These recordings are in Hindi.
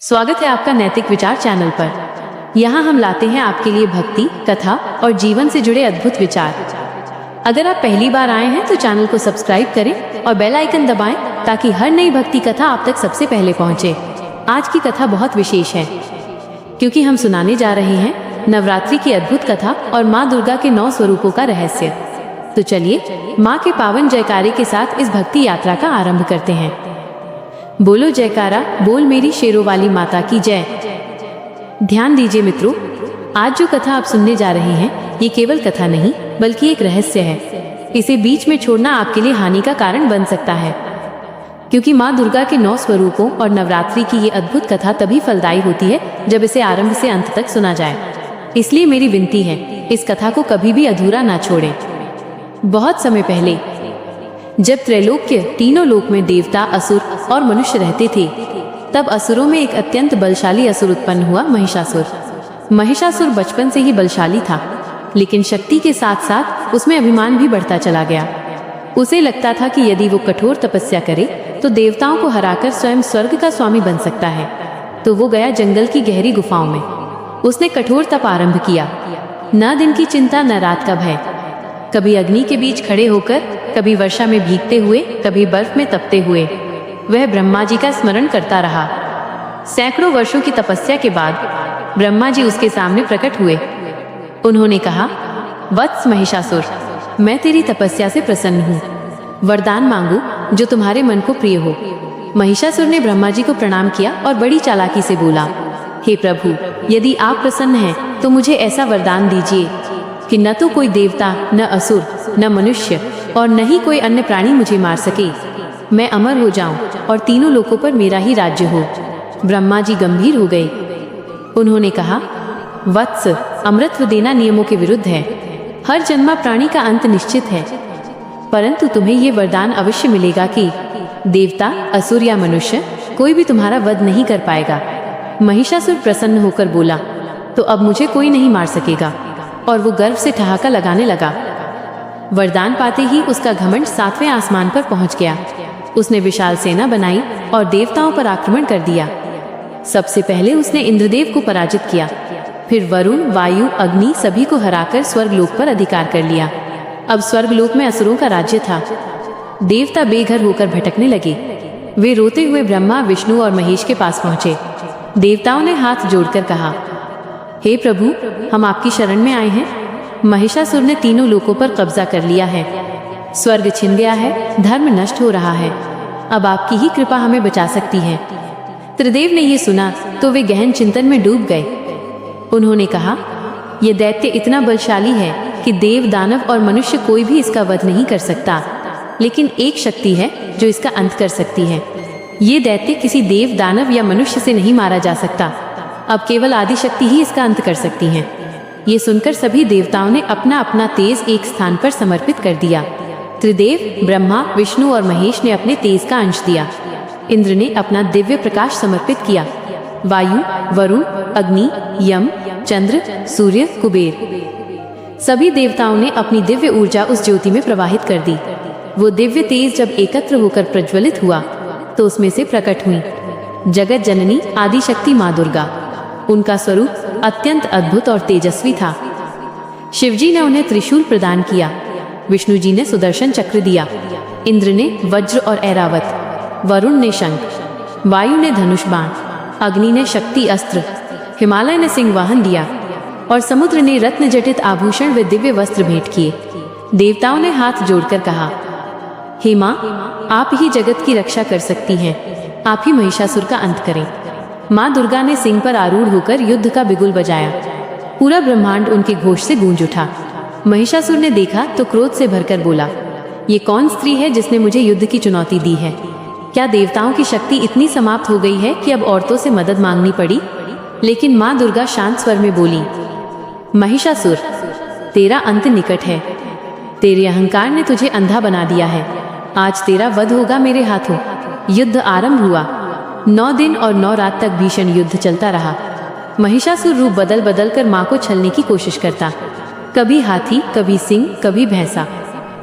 स्वागत है आपका नैतिक विचार चैनल पर। यहाँ हम लाते हैं आपके लिए भक्ति, कथा और जीवन से जुड़े अद्भुत विचार। अगर आप पहली बार आए हैं तो चैनल को सब्सक्राइब करें और बेल आइकन दबाएं ताकि हर नई भक्ति कथा आप तक सबसे पहले पहुंचे। आज की कथा बहुत विशेष है क्योंकि हम सुनाने जा रहे हैं नवरात्रि की अद्भुत कथा और माँ दुर्गा के 9 स्वरूपों का रहस्य। तो चलिए माँ के पावन जयकारे के साथ इस भक्ति यात्रा का आरंभ करते हैं। बोलो जयकारा, बोल मेरी शेरों वाली माता की जय। ध्यान दीजिए मित्रों, आज जो कथा आप सुनने जा रहे हैं ये केवल कथा नहीं बल्कि एक रहस्य है। इसे बीच में छोड़ना आपके लिए हानि का कारण बन सकता है, क्योंकि माँ दुर्गा के 9 स्वरूपों और नवरात्रि की ये अद्भुत कथा तभी फलदायी होती है जब इसे आरंभ से अंत तक सुना जाए। इसलिए मेरी विनती है, इस कथा को कभी भी अधूरा ना छोड़ें। बहुत समय पहले जब त्रैलोक्य तीनों लोक में देवता, असुर और मनुष्य रहते थे, तब असुरों में एक अत्यंत बलशाली असुर उत्पन्न हुआ, महिषासुर। महिषासुर बचपन से ही बलशाली था, लेकिन शक्ति के साथ साथ उसमें अभिमान भी बढ़ता चला गया। उसे लगता था कि यदि वो कठोर तपस्या करे तो देवताओं को हराकर स्वयं स्वर्ग का स्वामी बन सकता है। तो वो गया जंगल की गहरी गुफाओं में। उसने कठोर तप आरंभ किया। न दिन की चिंता न रात का भय। कभी अग्नि के बीच खड़े होकर, कभी वर्षा में भीगते हुए, कभी बर्फ में तपते हुए वह ब्रह्मा जी का स्मरण करता रहा। सैकड़ों वर्षों की तपस्या के बाद ब्रह्मा जी उसके सामने प्रकट हुए। उन्होंने कहा, वत्स महिषासुर, मैं तेरी तपस्या से प्रसन्न हूँ। वरदान मांगू जो तुम्हारे मन को प्रिय हो। महिषासुर ने ब्रह्मा जी को प्रणाम किया और बड़ी चालाकी से बोला, हे प्रभु, यदि आप प्रसन्न हैं तो मुझे ऐसा वरदान दीजिए कि न तो कोई देवता, न असुर, न मनुष्य और न ही कोई अन्य प्राणी मुझे मार सके। मैं अमर हो जाऊं और तीनों लोकों पर मेरा ही राज्य हो। ब्रह्मा जी गंभीर हो गए। उन्होंने कहा, वत्स, अमृतत्व देना नियमों के विरुद्ध है। हर जन्मा प्राणी का अंत निश्चित है, परंतु तुम्हें ये वरदान अवश्य मिलेगा कि देवता, असुर या मनुष्य कोई भी तुम्हारा वध नहीं कर पाएगा। महिषासुर प्रसन्न होकर बोला, तो अब मुझे कोई नहीं मार सकेगा। और वो गर्व से ठहाका लगाने लगा। वरदान पाते ही उसका घमंड 7वें आसमान पर पहुंच गया। उसने विशाल सेना बनाई और देवताओं पर आक्रमण कर दिया। सबसे पहले उसने इंद्रदेव को पराजित किया, फिर वरुण, वायु, अग्नि सभी को हराकर स्वर्गलोक पर अधिकार कर लिया। अब स्वर्गलोक में असुरों का राज्य था। देवता बेघर होकर भटकने लगे। वे रोते हुए ब्रह्मा, विष्णु और महेश के पास पहुंचे। देवताओं ने हाथ जोड़कर कहा, हे प्रभु, हम आपकी शरण में आए हैं। महिषासुर ने तीनों लोकों पर कब्जा कर लिया है। स्वर्ग छिन गया है, धर्म नष्ट हो रहा है। अब आपकी ही कृपा हमें बचा सकती है। त्रिदेव ने यह सुना तो वे गहन चिंतन में डूब गए। उन्होंने कहा, यह दैत्य इतना बलशाली है कि देव, दानव और मनुष्य कोई भी इसका वध नहीं कर सकता, लेकिन एक शक्ति है जो इसका अंत कर सकती है। ये दैत्य किसी देव, दानव या मनुष्य से नहीं मारा जा सकता। अब केवल आदिशक्ति ही इसका अंत कर सकती है। ये सुनकर सभी देवताओं ने अपना अपना तेज एक स्थान पर समर्पित कर दिया। त्रिदेव, ब्रह्मा, विष्णु और महेश ने अपने तेज का अंश दिया। इंद्र ने अपना दिव्य प्रकाश समर्पित किया। वायु, वरुण, अग्नि, यम, चंद्र, सूर्य, कुबेर सभी देवताओं ने अपनी दिव्य ऊर्जा उस ज्योति में प्रवाहित कर दी। वो दिव्य तेज जब एकत्र होकर प्रज्वलित हुआ तो उसमें से प्रकट हुई जगत जननी आदिशक्ति माँ दुर्गा। उनका स्वरूप अत्यंत अद्भुत और तेजस्वी था। शिवजी ने उन्हें त्रिशूल प्रदान किया, विष्णु जी ने सुदर्शन चक्र दिया, इंद्र ने वज्र और ऐरावत, वरुण ने शंख, वायु ने धनुष बाण, अग्नि ने शक्ति अस्त्र, हिमालय ने सिंह वाहन दिया और समुद्र ने रत्न जटित आभूषण व दिव्य वस्त्र भेंट किए। देवताओं ने हाथ जोड़कर कहा, हे माँ, आप ही जगत की रक्षा कर सकती हैं। आप ही महिषासुर का अंत करें। माँ दुर्गा ने सिंह पर आरूढ़ होकर युद्ध का बिगुल बजाया। पूरा ब्रह्मांड उनके घोष से गूंज उठा। महिषासुर ने देखा तो क्रोध से भरकर बोला, ये कौन स्त्री है जिसने मुझे युद्ध की चुनौती दी है? क्या देवताओं की शक्ति इतनी समाप्त हो गई है कि अब औरतों से मदद मांगनी पड़ी? लेकिन माँ दुर्गा शांत स्वर में बोली, महिषासुर, तेरा अंत निकट है। तेरे अहंकार ने तुझे अंधा बना दिया है। आज तेरा वध होगा मेरे हाथों। युद्ध आरंभ हुआ। 9 दिन और 9 रात तक भीषण युद्ध चलता रहा। महिषासुर रूप बदल बदल कर माँ को छलने की कोशिश करता, कभी हाथी, कभी सिंह, कभी भैंसा,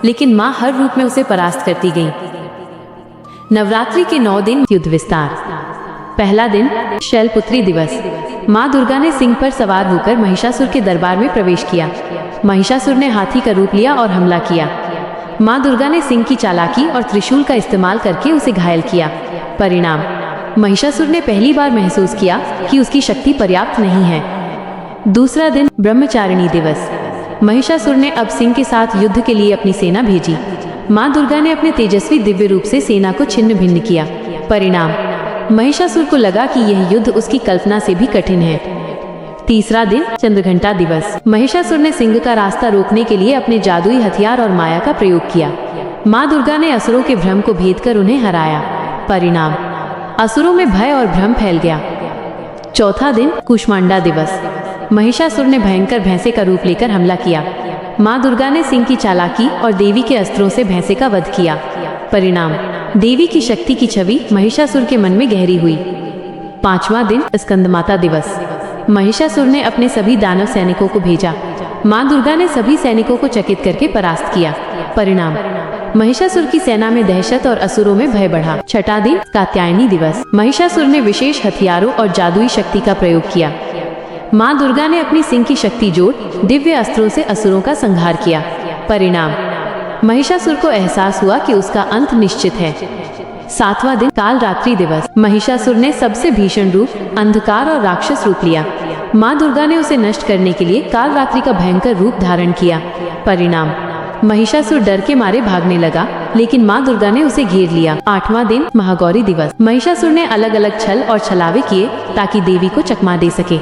लेकिन माँ हर रूप में उसे परास्त करती गई। नवरात्रि के 9 दिन युद्ध विस्तार। पहला दिन शैलपुत्री दिवस। माँ दुर्गा ने सिंह पर सवार होकर महिषासुर के दरबार में प्रवेश किया। महिषासुर ने हाथी का रूप लिया और हमला किया। माँ दुर्गा ने सिंह की चालाकी और त्रिशूल का इस्तेमाल करके उसे घायल किया। परिणाम, महिषासुर ने पहली बार महसूस किया कि उसकी शक्ति पर्याप्त नहीं है। दूसरा दिन ब्रह्मचारिणी दिवस। महिषासुर ने अब सिंह के साथ युद्ध के लिए अपनी सेना भेजी। माँ दुर्गा ने अपने तेजस्वी दिव्य रूप से सेना को छिन्न भिन्न किया। परिणाम, महिषासुर को लगा कि यह युद्ध उसकी कल्पना से भी कठिन है। तीसरा दिन चंद्रघंटा दिवस। महिषासुर ने सिंह का रास्ता रोकने के लिए अपने जादुई हथियार और माया का प्रयोग किया। माँ दुर्गा ने असुरों के भ्रम को भेद कर उन्हें हराया। परिणाम, असुरों में भय और भ्रम फैल गया। चौथा दिन कूष्मांडा दिवस। महिषासुर ने भयंकर भैंसे का रूप लेकर हमला किया। माँ दुर्गा ने सिंह की चालाकी और देवी के अस्त्रों से भैंसे का वध किया। परिणाम, देवी की शक्ति की छवि महिषासुर के मन में गहरी हुई। पांचवा दिन स्कंदमाता दिवस। महिषासुर ने अपने सभी दानव सैनिकों को भेजा। माँ दुर्गा ने सभी सैनिकों को चकित करके परास्त किया। परिणाम, महिषासुर की सेना में दहशत और असुरों में भय बढ़ा। छठा दिन कात्यायनी दिवस। महिषासुर ने विशेष हथियारों और जादुई शक्ति का प्रयोग किया। माँ दुर्गा ने अपनी सिंह की शक्ति जोड़ दिव्य अस्त्रों से असुरों का संहार किया। परिणाम, महिषासुर को एहसास हुआ कि उसका अंत निश्चित है। सातवां दिन काल रात्रि दिवस। महिषासुर ने सबसे भीषण रूप अंधकार और राक्षस रूप लिया। माँ दुर्गा ने उसे नष्ट करने के लिए काल रात्रि का भयंकर रूप धारण किया। परिणाम, महिषासुर डर के मारे भागने लगा, लेकिन माँ दुर्गा ने उसे घेर लिया। आठवां दिन महागौरी दिवस। महिषासुर ने अलग अलग छल और छलावे किए ताकि देवी को चकमा दे सके।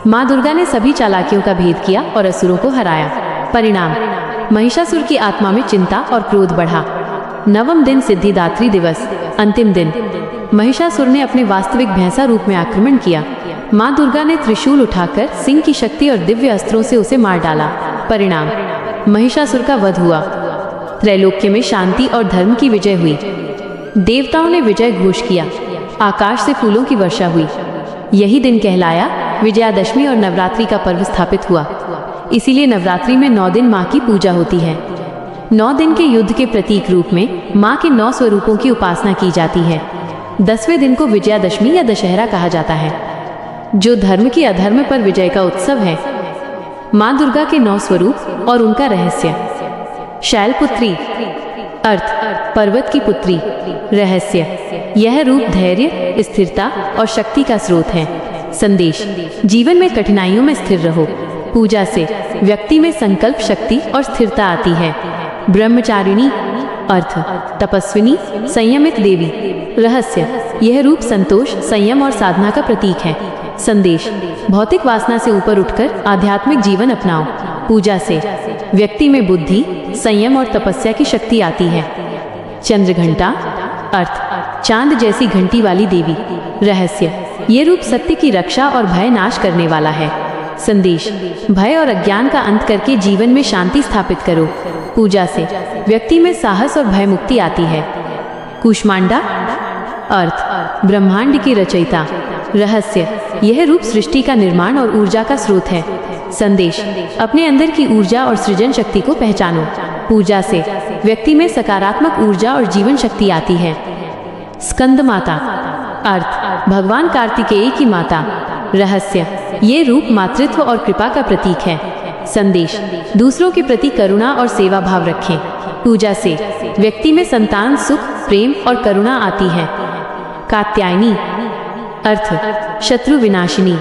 माँ दुर्गा ने सभी चालाकियों का भेद किया और असुरों को हराया। परिणाम, महिषासुर की आत्मा में चिंता और क्रोध बढ़ा। नवम दिन सिद्धिदात्री दिवस। अंतिम दिन महिषासुर ने अपने वास्तविक भैंसा रूप में आक्रमण किया। माँ दुर्गा ने त्रिशूल उठाकर सिंह की शक्ति और दिव्य अस्त्रों से उसे मार डाला। परिणाम, महिषासुर का वध हुआ। त्रैलोक्य में शांति और धर्म की विजय हुई। देवताओं ने विजय घोष किया। आकाश से फूलों की वर्षा हुई। यही दिन कहलाया विजयादशमी और नवरात्रि का पर्व स्थापित हुआ। इसीलिए नवरात्रि में 9 दिन माँ की पूजा होती है। 9 दिन के युद्ध के प्रतीक रूप में माँ के 9 स्वरूपों की उपासना की जाती है। 10वें दिन को विजयादशमी या दशहरा कहा जाता है, जो धर्म की अधर्म पर विजय का उत्सव है। माँ दुर्गा के 9 स्वरूप और उनका रहस्य। शैलपुत्री अर्थ पर्वत की पुत्री। रहस्य, यह रूप धैर्य, स्थिरता और शक्ति का स्रोत है। संदेश, जीवन में कठिनाइयों में स्थिर रहो। पूजा से व्यक्ति में संकल्प शक्ति और स्थिरता आती है। ब्रह्मचारिणी अर्थ तपस्विनी, संयमित देवी। रहस्य, यह रूप संतोष, संयम और साधना का प्रतीक है। संदेश, भौतिक वासना से ऊपर उठकर आध्यात्मिक जीवन अपनाओ। पूजा से व्यक्ति में बुद्धि, संयम और तपस्या की शक्ति आती है। चंद्रघंटा अर्थ चांद जैसी घंटी वाली देवी। रहस्य, ये रूप सत्य की रक्षा और भय नाश करने वाला है। संदेश, भय और अज्ञान का अंत करके जीवन में शांति स्थापित करो। पूजा से व्यक्ति में साहस और भय मुक्ति आती है। कूष्मांडा अर्थ ब्रह्मांड की रचयिता। रहस्य, यह रूप सृष्टि का निर्माण और ऊर्जा का स्रोत है। संदेश, अपने अंदर की ऊर्जा और सृजन शक्ति को पहचानो। पूजा से व्यक्ति में सकारात्मक ऊर्जा और जीवन शक्ति आती है। स्कंद माता अर्थ भगवान कार्तिकेय की माता। रहस्य, ये रूप मातृत्व और कृपा का प्रतीक है। संदेश, दूसरों के प्रति करुणा और सेवा भाव रखें। पूजा से व्यक्ति में संतान सुख, प्रेम और करुणा आती है। कात्यायनी अर्थ शत्रु विनाशिनी।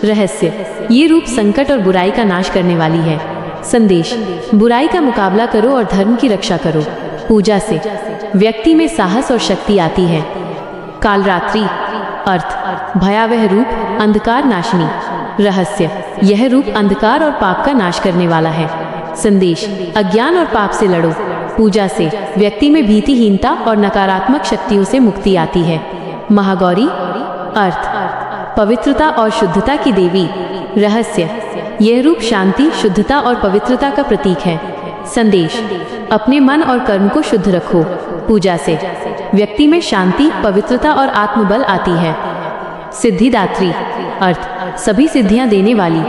रहस्य, ये रूप संकट और बुराई का नाश करने वाली है। संदेश, बुराई का मुकाबला करो और धर्म की रक्षा करो। पूजा से व्यक्ति में साहस और शक्ति आती है। कालरात्रि अर्थ भयावह रूप, अंधकार नाशिनी। रहस्य, यह रूप अंधकार और पाप का नाश करने वाला है। संदेश, अज्ञान और पाप से लड़ो। पूजा से व्यक्ति में भीतिहीनता और नकारात्मक शक्तियों से मुक्ति आती है। महागौरी अर्थ पवित्रता और शुद्धता की देवी। रहस्य, यह रूप शांति, शुद्धता और पवित्रता का प्रतीक है। संदेश, अपने मन और कर्म को शुद्ध रखो। पूजा से व्यक्ति में शांति, पवित्रता और आत्मबल आती है। सिद्धिदात्री अर्थ सभी सिद्धियां देने वाली।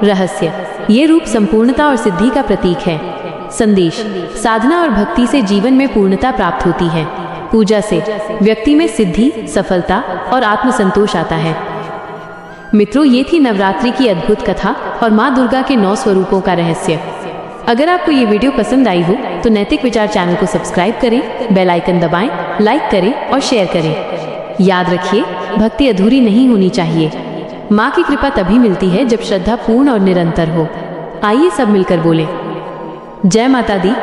रहस्य, ये रूप संपूर्णता और सिद्धि का प्रतीक है। संदेश, साधना और भक्ति से जीवन में पूर्णता प्राप्त होती है। पूजा से व्यक्ति में सिद्धि, सफलता और आत्मसंतोष आता है। मित्रों, ये थी नवरात्रि की अद्भुत कथा और माँ दुर्गा के 9 स्वरूपों का रहस्य। अगर आपको ये वीडियो पसंद आई हो तो नैतिक विचार चैनल को सब्सक्राइब करें, बेल आइकन दबाएं, लाइक करें और शेयर करें। याद रखिए, भक्ति अधूरी नहीं होनी चाहिए। माँ की कृपा तभी मिलती है जब श्रद्धा पूर्ण और निरंतर हो। आइए सब मिलकर बोले, जय माता दी,